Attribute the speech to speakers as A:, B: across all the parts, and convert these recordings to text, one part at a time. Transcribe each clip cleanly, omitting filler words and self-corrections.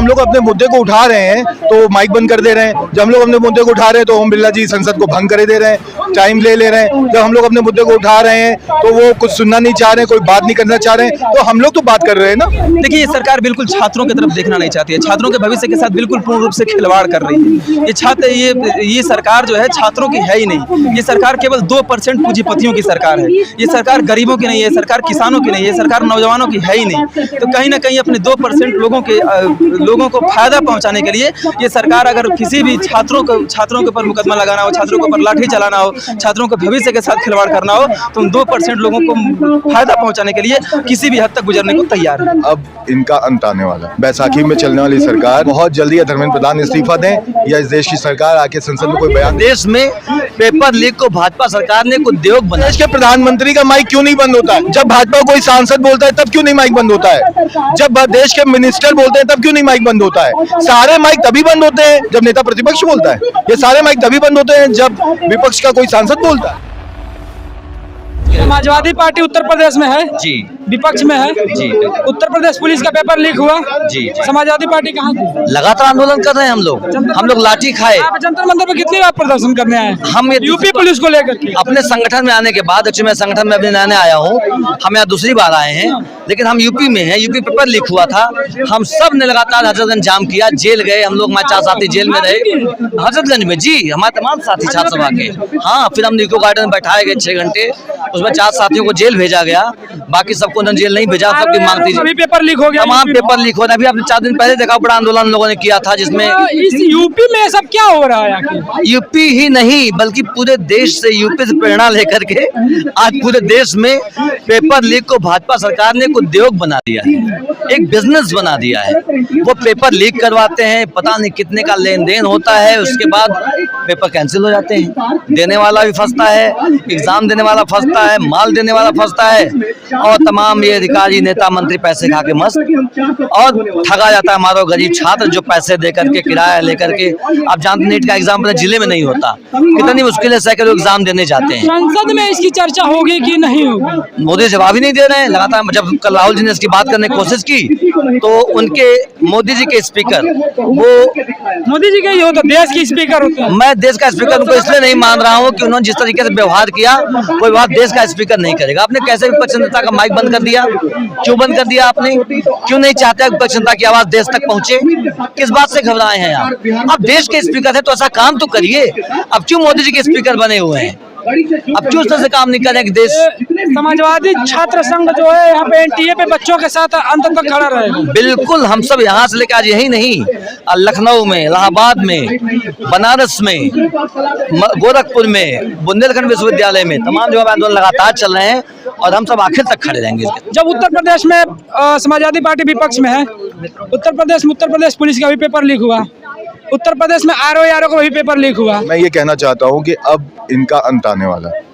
A: हम लोग अपने मुद्दे को उठा रहे हैं तो माइक बंद कर दे रहे हैं। जब हम लोग अपने मुद्दे को उठा रहे हैं तो ओम बिरला जी संसद को भंग करे दे रहे हैं, टाइम ले रहे हैं। जब हम लोग अपने मुद्दे को उठा रहे हैं तो वो कुछ सुनना नहीं चाह रहे हैं, कोई बात नहीं करना चाह रहे हैं, तो हम लोग तो बात कर रहे हैं ना।
B: देखिए, ये सरकार बिल्कुल छात्रों की तरफ देखना नहीं चाहती है, छात्रों के भविष्य के साथ बिल्कुल पूर्ण रूप से खिलवाड़ कर रही है। ये सरकार जो है छात्रों की है ही नहीं। ये सरकार केवल 2% पूंजीपतियों की सरकार है। ये सरकार गरीबों की नहीं है, सरकार किसानों की नहीं है, सरकार नौजवानों की है ही नहीं। तो कहीं ना कहीं अपने 2% लोगों को फायदा पहुंचाने के लिए ये सरकार अगर किसी भी छात्रों के ऊपर मुकदमा लगाना हो, छात्रों के ऊपर लाठी चलाना हो, छात्रों के भविष्य के साथ खिलवाड़ करना हो, तो उन 2% लोगों को फायदा पहुंचाने के लिए किसी भी हद तक गुजरने को तैयार है।
A: अब इनका अंत आने वाला है। बैसाखी में चलने वाली सरकार बहुत जल्दी धर्मेंद्र प्रधान इस्तीफा दें या इस देश की सरकार आके संसद में कोई बयान।
C: देश में पेपर लीक को भाजपा सरकार ने उद्योग बना।
A: देश के प्रधानमंत्री का माइक क्यों नहीं बंद होता है? जब भाजपा कोई सांसद बोलता है तब क्यों नहीं माइक बंद होता है? जब देश के मिनिस्टर बोलते हैं तब क्यों नहीं माइक बंद होता है? सारे माइक तभी बंद होते हैं जब नेता प्रतिपक्ष बोलता है। ये सारे माइक तभी बंद होते हैं जब विपक्ष का कोई सांसद बोलता है।
D: समाजवादी पार्टी उत्तर प्रदेश में है
C: जी,
D: विपक्ष में है
C: जी।
D: उत्तर प्रदेश पुलिस का पेपर लीक हुआ
C: जी।
D: समाजवादी पार्टी कहाँ थी?
C: लगातार आंदोलन कर रहे हैं हम लोग लाठी खाए।
D: आप जंतर मंदिर पे कितनी बार प्रदर्शन करने आए?
C: हम
D: यूपी पुलिस को लेकर के
C: अपने संगठन में आने के बाद, एक्चुअली मैं संगठन में अपने नया आया हूँ, हम यहाँ दूसरी बार आए हैं, लेकिन हम यूपी में हैं। यूपी पेपर लीक हुआ था, हम सब ने लगातार हजरतगंज जाम किया, जेल गए हम लोग। हमारे 4 साथी जेल में रहे हजरतगंज में जी, हमारे तमाम साथी छात्र सभा के। हाँ, फिर हम निको गार्डन में बैठाए गए 6 घंटे, उसमें 4 साथियों को जेल भेजा गया, बाकी सबको न जेल नहीं भेजा। सबकी मांग थी,
D: सभी पेपर लीक हो गया,
C: तमाम पेपर लीक हो रहे। अभी आपने 4 दिन पहले देखा, बड़ा आंदोलन लोगों ने किया था, जिसमें
D: इस यूपी में सब क्या हो रहा है आखिर?
C: यूपी ही नहीं बल्कि पूरे देश से, यूपी से प्रेरणा लेकर के आज पूरे देश में पेपर लीक को भाजपा सरकार ने एक उद्योग बना दिया है, एक बिजनेस बना दिया है। वो पेपर लीक करवाते हैं, पता नहीं कितने का लेन देन होता है, उसके बाद पेपर कैंसिल हो जाते हैं। देने वाला भी फंसता है, एग्जाम देने वाला फंसता है, माल देने वाला फंसता है, और तमाम ये अधिकारी नेता मंत्री पैसे खा के मस्त, और ठगा जाता है हमारा गरीब छात्र जो पैसे दे करके, किराया लेकर के। आप जानते, नीट का एग्जाम अपने जिले में नहीं होता, कितनी मुश्किल है सैकड़ों एग्जाम देने जाते हैं।
D: संसद में इसकी चर्चा होगी कि नहीं होगी?
C: मोदी जवाब ही नहीं दे रहे हैं लगातार। जब कल राहुल जी ने इसकी बात करने की कोशिश की तो उनके मोदी जी के स्पीकर, वो
D: मोदी जी के ही होता, देश के स्पीकर होते हैं।
C: मैं देश का स्पीकर उनको इसलिए नहीं मान रहा हूँ कि उन्होंने जिस तरीके से व्यवहार किया, कोई बात देश का स्पीकर नहीं करेगा। आपने कैसे विपक्ष नेता का माइक बंद कर दिया? क्यों बंद कर दिया आपने? क्यों नहीं चाहते विपक्ष नेता की आवाज देश तक पहुंचे? किस बात से घबराए हैं आप देश के स्पीकर है तो ऐसा काम तो करिए। अब क्यों मोदी जी के स्पीकर बने हुए हैं? अब क्यों उस तरह से काम नहीं करें कि देश।
D: समाजवादी छात्र संघ जो है यहाँ पे एनटीए पे बच्चों के साथ अंत तक खड़ा रहेगा।
C: बिल्कुल, हम सब यहाँ से लेकर आज यही नहीं, लखनऊ में, इलाहाबाद में, बनारस में, गोरखपुर में, बुंदेलखंड विश्वविद्यालय में तमाम जगह आंदोलन लगातार चल रहे हैं और हम सब आखिर तक खड़े रहेंगे।
D: जब उत्तर प्रदेश में समाजवादी पार्टी विपक्ष में है, उत्तर प्रदेश पुलिस का भी पेपर लीक हुआ, उत्तर प्रदेश में आरओ का भी पेपर लीक हुआ।
A: मैं ये कहना चाहता हूँ कि अब इनका अंत आने वाला है।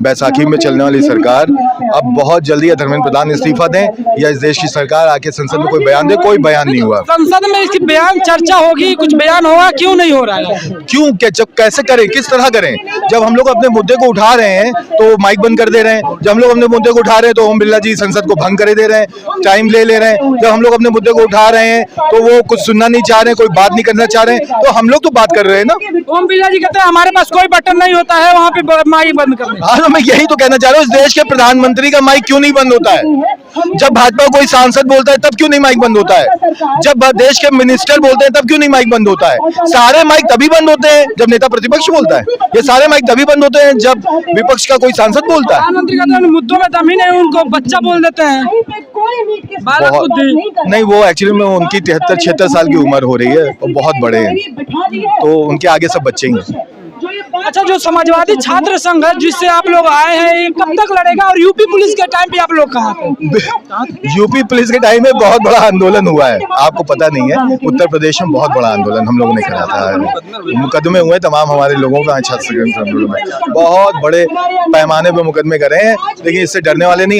A: बैसाखी में चलने वाली सरकार अब बहुत जल्दी धर्मेंद्र प्रधान इस्तीफा दें या इस देश की सरकार आके संसद में कोई बयान दे। कोई बयान नहीं हुआ
D: संसद में, इसकी बयान चर्चा होगी, कुछ बयान होगा, क्यों नहीं हो रहा है?
A: क्यों, कैसे करें, किस तरह करें? जब हम लोग अपने मुद्दे को उठा रहे हैं तो माइक बंद कर दे रहे हैं। जब हम लोग अपने मुद्दे को उठा रहे हैं तो ओम बिरला जी संसद को भंग करे दे रहे हैं, टाइम ले रहे हैं। जब हम लोग अपने मुद्दे को उठा रहे हैं तो वो कुछ सुनना नहीं चाह रहे हैं, कोई बात नहीं करना चाह रहे हैं, तो हम लोग तो बात कर रहे हैं ना।
D: ओम बिरला जी कहते हैं हमारे पास कोई बटन नहीं होता है वहाँ पे माइक बंद करने।
A: हाँ, मैं यही तो कहना चाह रहा हूँ, इस देश के प्रधानमंत्री का माइक क्यों नहीं बंद होता है? जब भाजपा कोई सांसद बोलता है तब क्यों नहीं माइक बंद होता है? जब देश के मिनिस्टर बोलते हैं तब क्यों नहीं माइक बंद होता है? सारे माइक तभी बंद होते हैं जब नेता प्रतिपक्ष बोलता है। ये सारे माइक तभी बंद होते हैं जब विपक्ष का कोई सांसद बोलता है।
D: प्रधानमंत्री का मुद्दों में दम ही नहीं, उनको बच्चा बोल देते हैं।
A: नहीं, वो एक्चुअली में उनकी 73-76 साल की उम्र हो रही है और बहुत बड़े हैं, तो उनके आगे सब बच्चे ही हैं।
D: अच्छा, जो समाजवादी छात्र संघ है जिससे आप लोग आए हैं, ये कब तक लड़ेगा? और यूपी पुलिस के टाइम पे आप लोग कहाँ पे?
A: यूपी पुलिस के टाइम में बहुत बड़ा आंदोलन हुआ है, आपको पता नहीं है। उत्तर प्रदेश में बहुत बड़ा आंदोलन हम लोगों ने करा था, मुकदमे हुए तमाम हमारे लोगों का छात्र आंदोलन में, बहुत बड़े पैमाने पे मुकदमे करे हैं। लेकिन इससे डरने वाले नहीं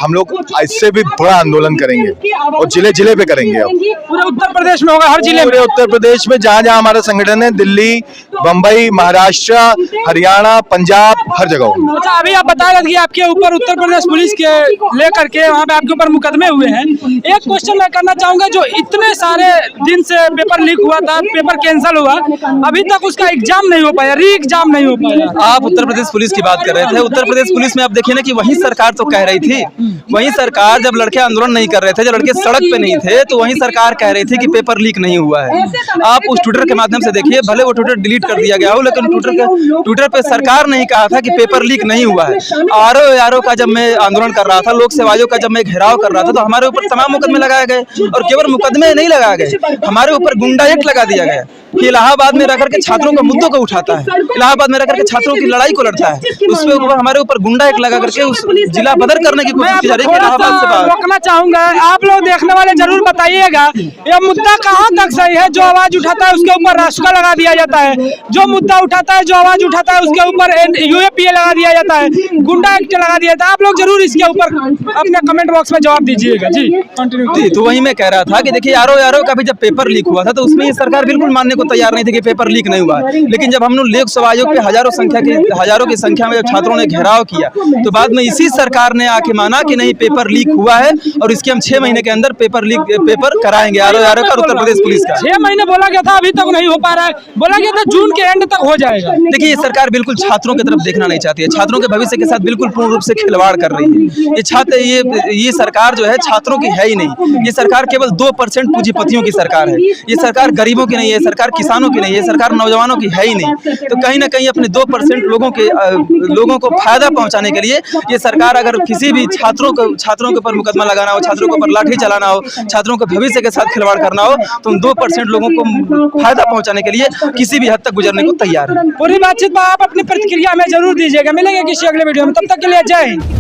A: हम लोग इससे भी बड़ा आंदोलन करेंगे और जिले जिले पे करेंगे। अब
D: पूरे उत्तर प्रदेश में होगा, हर जिले में,
A: उत्तर प्रदेश में जहाँ जहाँ हमारा संगठन है, दिल्ली, बम्बई, महाराष्ट्र, हरियाणा, पंजाब, हर जगह होंगे।
D: अच्छा, अभी आप बता रहे थे कि आपके ऊपर उत्तर प्रदेश पुलिस के लेकर के वहाँ पे आपके ऊपर मुकदमे हुए हैं। एक क्वेश्चन मैं करना चाहूंगा, जो इतने सारे दिन से पेपर लीक हुआ था, पेपर कैंसिल हुआ, अभी तक उसका एग्जाम नहीं हो पाया, री एग्जाम नहीं हो पाया।
B: आप उत्तर प्रदेश पुलिस की बात कर रहे थे। उत्तर प्रदेश पुलिस में आप देखिए ना कि वही सरकार तो कह रही थी, वही सरकार जब लड़के आंदोलन नहीं कर रहे थे, जब लड़के सड़क पे नहीं थे, तो वही सरकार कह रही थी कि पेपर लीक नहीं हुआ है। आप उस ट्विटर के माध्यम से देखिए, भले वो ट्विटर डिलीट कर दिया गया हो, लेकिन ट्विटर पे सरकार नहीं कहा था कि पेपर लीक नहीं हुआ है। आरओ का जब मैं आंदोलन कर रहा था, लोक सेवा आयोग का जब मैं घेराव कर रहा था, तो हमारे ऊपर तमाम मुकदमे लगाए गए, और केवल मुकदमे नहीं लगाए गए, हमारे ऊपर गुंडा एक्ट लगा दिया गया कि इलाहाबाद में रह करके छात्रों के मुद्दों को उठाता है, इलाहाबाद में रह करके छात्रों की लड़ाई को लड़ता है, उसके ऊपर हमारे ऊपर गुंडा एक्ट लगा करके उस जिला बदर करने की कोशिश की जा रही है। इलाहाबाद से बाहर
D: रोकना चाहूंगा, आप लोग देखने वाले जरूर बताइएगा ये मुद्दा कहाँ तक सही है। जो आवाज उठाता है उसके ऊपर रास्का लगा दिया जाता है, जो मुद्दा उठाता है, जो आवाज उठाता है उसके ऊपर यूएपीए लगा दिया जाता है, गुंडा एक्ट लगा दिया जाता है। आप लोग जरूर इसके ऊपर अपने कमेंट बॉक्स में जवाब दीजिएगा। जी कंटिन्यू।
B: तो वही मैं कह रहा था कि देखिए आरओ का भी जब पेपर लीक हुआ था, तो उसमें ये सरकार बिल्कुल मानने को तैयार नहीं थी कि पेपर लीक नहीं हुआ। लेकिन जब हम लोग लोक सेवा आयोग पे हजारों की संख्या में जब छात्रों ने घेराव किया, तो बाद में इसी सरकार ने आके माना कि नहीं पेपर लीक हुआ है, और इसके हम 6 महीने के अंदर पेपर कराएंगे आरओ का, उत्तर प्रदेश पुलिस का।
D: 6 महीने बोला गया था, अभी तक नहीं हो पा रहा है। बोला गया था जून के एंड तक हो जाएगा।
B: देखिए, ये सरकार बिल्कुल छात्रों की तरफ देखना नहीं चाहती है, छात्रों के भविष्य के साथ बिल्कुल पूर्ण रूप से खिलवाड़ कर रही है। ये सरकार जो है छात्रों की है ही नहीं। ये सरकार केवल 2% पूंजीपतियों की सरकार है। ये सरकार गरीबों की नहीं है, सरकार किसानों की नहीं है, सरकार नौजवानों की है ही नहीं। तो कहीं ना कहीं अपने 2% लोगों को फायदा पहुंचाने के लिए ये सरकार अगर किसी भी छात्रों के ऊपर मुकदमा लगाना हो, छात्रों के ऊपर लाठी चलाना हो, छात्रों के भविष्य के साथ खिलवाड़ करना हो, तो उन 2% लोगों को फायदा पहुंचाने के लिए किसी भी हद तक गुजरने को तैयार है।
D: पूरी बातचीत में आप अपनी प्रतिक्रिया हमें जरूर दीजिएगा। मिलेंगे किसी अगले वीडियो में, तब तक के लिए जय हिंद।